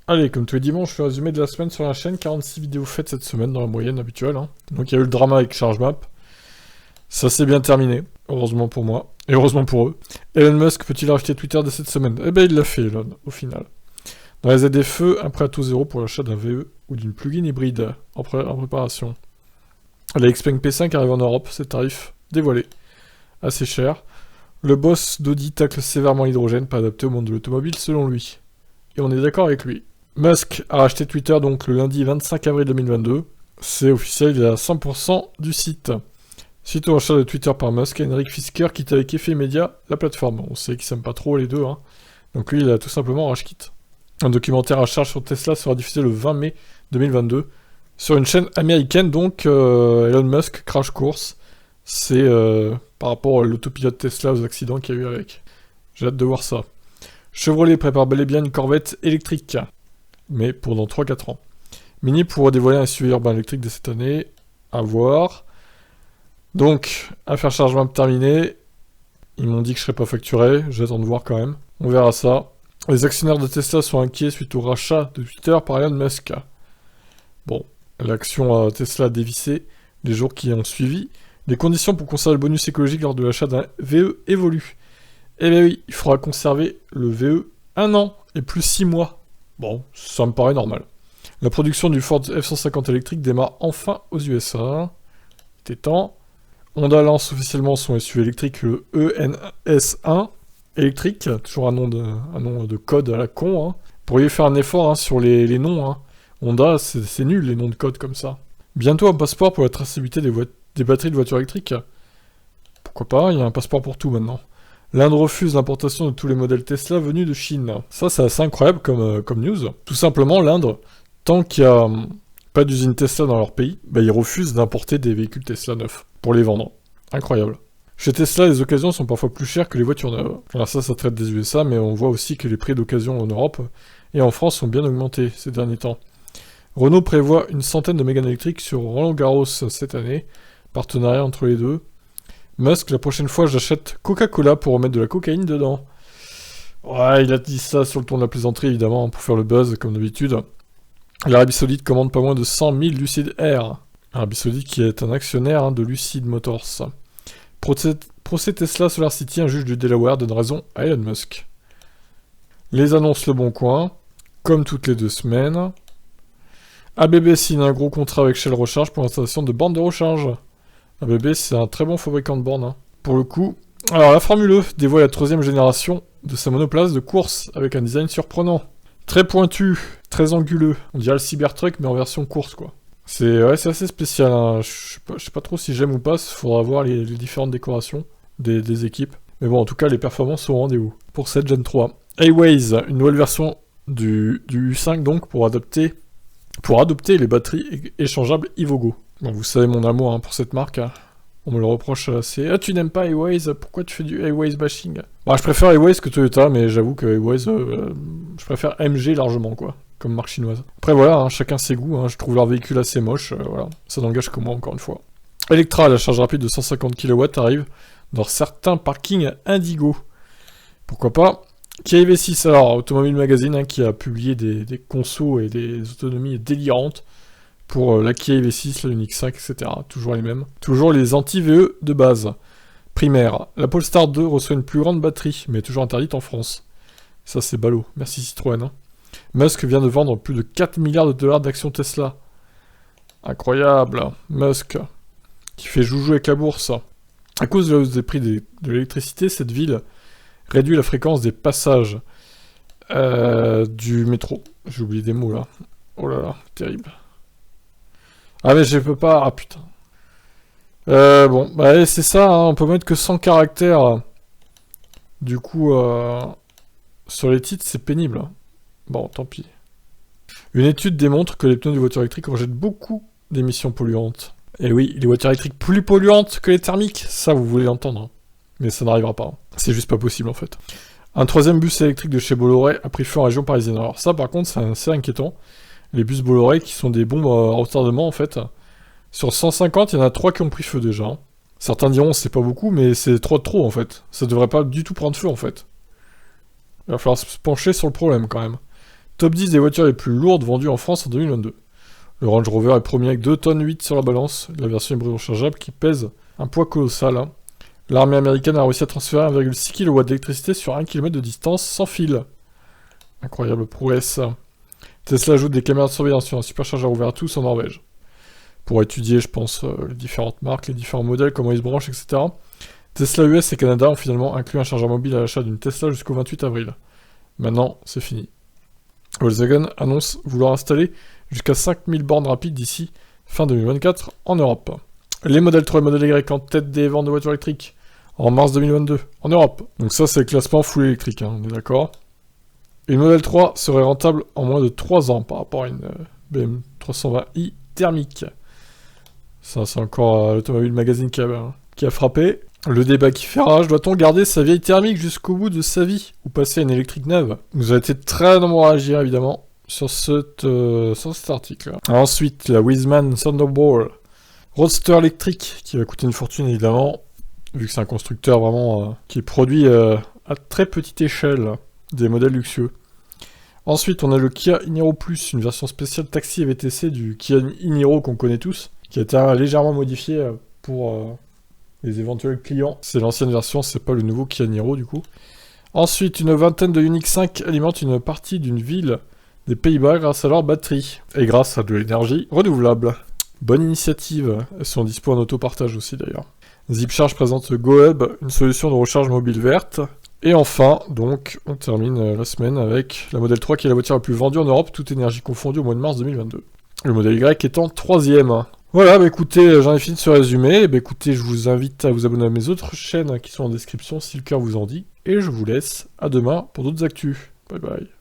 Allez, comme tous les dimanches, le résumé de la semaine sur la chaîne, 46 vidéos faites cette semaine dans la moyenne habituelle. Donc il y a eu le drama avec ChargeMap. Ça s'est bien terminé, heureusement pour moi, et heureusement pour eux. Elon Musk peut-il racheter Twitter dès cette semaine? Eh ben il l'a fait, Elon, au final. Dans les ZFE, un prêt à taux zéro pour l'achat d'un VE ou d'une plugin hybride en préparation. La Xpeng P5 arrive en Europe, ses tarifs dévoilés. Assez cher. Le boss d'Audi tacle sévèrement l'hydrogène, pas adapté au monde de l'automobile selon lui. Et on est d'accord avec lui. Musk a racheté Twitter donc le lundi 25 avril 2022. C'est officiel, il est à 100% du site. Suite au rachat de Twitter par Musk, Henrik Fisker quitte avec effet immédiat la plateforme. On sait qu'ils s'aiment pas trop les deux, hein. Donc lui, il a tout simplement rage quitte. Un documentaire à charge sur Tesla sera diffusé le 20 mai 2022 sur une chaîne américaine, donc Elon Musk Crash Course. C'est par rapport à l'autopilote Tesla, aux accidents qu'il y a eu avec. J'ai hâte de voir ça. Chevrolet prépare bel et bien une Corvette électrique, mais pour dans 3-4 ans. Mini pourra dévoiler un SUV urbain électrique dès cette année, à voir. Donc, affaire chargement terminée. Ils m'ont dit que je serais pas facturé, j'attends de voir quand même. On verra ça. Les actionnaires de Tesla sont inquiets suite au rachat de Twitter par Elon Musk. Bon, l'action Tesla a dévissé les jours qui ont suivi. Les conditions pour conserver le bonus écologique lors de l'achat d'un VE évoluent. Eh bien oui, il faudra conserver le VE 1 an et plus 6 mois. Bon, ça me paraît normal. La production du Ford F-150 électrique démarre enfin aux USA. C'était temps. Honda lance officiellement son SUV électrique, le ENS1 électrique. Toujours un nom de code à la con. Hein. Vous pourriez faire un effort sur les noms. Hein. Honda, c'est nul les noms de code comme ça. Bientôt un passeport pour la traçabilité des batteries de voitures électriques. Pourquoi pas, il y a un passeport pour tout maintenant. L'Inde refuse l'importation de tous les modèles Tesla venus de Chine. Ça, c'est assez incroyable comme news. Tout simplement, l'Inde, tant qu'il n'y a pas d'usine Tesla dans leur pays, ils refusent d'importer des véhicules Tesla neufs pour les vendre. Incroyable. Chez Tesla, les occasions sont parfois plus chères que les voitures neuves. Alors ça traite des USA, mais on voit aussi que les prix d'occasion en Europe et en France ont bien augmenté ces derniers temps. Renault prévoit une centaine de Mégane électriques sur Roland-Garros cette année. Partenariat entre les deux. Musk, la prochaine fois, j'achète Coca-Cola pour remettre de la cocaïne dedans. Ouais, il a dit ça sur le ton de la plaisanterie, évidemment, pour faire le buzz, comme d'habitude. L'Arabie Saoudite commande pas moins de 100 000 Lucid Air. L'Arabie Saoudite qui est un actionnaire de Lucid Motors. Procès Tesla Solar City, un juge du Delaware donne raison à Elon Musk. Les annonces Le Bon Coin, comme toutes les 2 semaines. ABB signe un gros contrat avec Shell Recharge pour l'installation de bornes de recharge. ABB, c'est un très bon fabricant de bornes. Hein. Pour le coup. Alors, la Formule E dévoile la 3e génération de sa monoplace de course avec un design surprenant. Très pointu, très anguleux. On dirait le Cybertruck, mais en version course, quoi. C'est assez spécial. Hein. Je sais pas trop si j'aime ou pas. Il faudra voir les différentes décorations des équipes. Mais bon, en tout cas, les performances sont au rendez-vous. Pour cette Gen 3. A-Waze, une nouvelle version du U5, donc, pour adopter les batteries échangeables Ivogo. Bon, vous savez mon amour pour cette marque. Hein. On me le reproche assez. Ah, tu n'aimes pas A-Waze? Pourquoi tu fais du A-Waze bashing? Bah, je préfère A-Waze que Toyota, mais j'avoue que A-Waze, je préfère MG largement, quoi, comme marque chinoise. Après, voilà, hein, chacun ses goûts. Hein, je trouve leur véhicule assez moche. Voilà, ça n'engage que moi, encore une fois. Electra, la charge rapide de 150 kW, arrive dans certains parkings Indigo. Pourquoi pas? Kia EV6, alors, Automobile Magazine, hein, qui a publié des consos et des autonomies délirantes. Pour la Kia EV6, la Ioniq 5, etc. Toujours les mêmes. Toujours les anti-VE de base. Primaire. La Polestar 2 reçoit une plus grande batterie, mais toujours interdite en France. Ça, c'est ballot. Merci Citroën. Hein. Musk vient de vendre plus de 4 milliards de dollars d'actions Tesla. Incroyable. Musk, qui fait joujou avec la bourse. À cause de la hausse des prix de l'électricité, cette ville réduit la fréquence des passages du métro. J'ai oublié des mots, là. Oh là là, terrible. Ah mais je peux pas... Ah putain. Bon, c'est ça, hein, on peut mettre que 100 caractères. Du coup, sur les titres, c'est pénible. Hein. Bon, tant pis. Une étude démontre que les pneus des voitures électriques rejettent beaucoup d'émissions polluantes. Et oui, les voitures électriques plus polluantes que les thermiques, ça vous voulez l'entendre. Hein. Mais ça n'arrivera pas. Hein. C'est juste pas possible en fait. Un 3e bus électrique de chez Bolloré a pris feu en région parisienne. Alors ça par contre, c'est assez inquiétant. Les bus Bolloré qui sont des bombes à retardement en fait. Sur 150, il y en a 3 qui ont pris feu déjà. Hein. Certains diront c'est pas beaucoup, mais c'est 3 de trop en fait. Ça devrait pas du tout prendre feu en fait. Il va falloir se pencher sur le problème quand même. Top 10 des voitures les plus lourdes vendues en France en 2022. Le Range Rover est premier avec 2 tonnes 8 sur la balance, la version hybride rechargeable qui pèse un poids colossal. Hein. L'armée américaine a réussi à transférer 1,6 kW d'électricité sur 1 km de distance sans fil. Incroyable prouesse. Tesla ajoute des caméras de surveillance sur un superchargeur ouvert à tous en Norvège. Pour étudier, je pense, les différentes marques, les différents modèles, comment ils se branchent, etc. Tesla US et Canada ont finalement inclus un chargeur mobile à l'achat d'une Tesla jusqu'au 28 avril. Maintenant, c'est fini. Volkswagen annonce vouloir installer jusqu'à 5000 bornes rapides d'ici fin 2024 en Europe. Les modèles 3 et modèles Y en tête des ventes de voitures électriques en mars 2022 en Europe. Donc ça, c'est le classement full électrique, hein, on est d'accord. Et le modèle 3 serait rentable en moins de 3 ans par rapport à une BMW 320i thermique. Ça, c'est encore l'Automobile Magazine qui a frappé. Le débat qui fait rage, doit-on garder sa vieille thermique jusqu'au bout de sa vie ou passer à une électrique neuve? Vous avez été très nombreux à réagir évidemment sur cet article. Ensuite, la Wiseman Thunderball Roadster électrique qui va coûter une fortune évidemment, vu que c'est un constructeur vraiment qui produit à très petite échelle des modèles luxueux. Ensuite, on a le Kia e-Niro Plus, une version spéciale taxi et VTC du Kia e-Niro qu'on connaît tous, qui a été légèrement modifié pour les éventuels clients. C'est l'ancienne version, c'est pas le nouveau Kia Niro du coup. Ensuite, une vingtaine de Ioniq 5 alimentent une partie d'une ville des Pays-Bas grâce à leur batterie et grâce à de l'énergie renouvelable. Bonne initiative, elles sont dispo en autopartage aussi d'ailleurs. Zipcharge présente GoHub, une solution de recharge mobile verte. Et enfin, donc, on termine la semaine avec la Model 3 qui est la voiture la plus vendue en Europe, toute énergie confondue au mois de mars 2022. Le modèle Y étant 3ème. Voilà, bah écoutez, j'en ai fini de ce résumé. Bah écoutez, je vous invite à vous abonner à mes autres chaînes qui sont en description si le cœur vous en dit. Et je vous laisse à demain pour d'autres actus. Bye bye.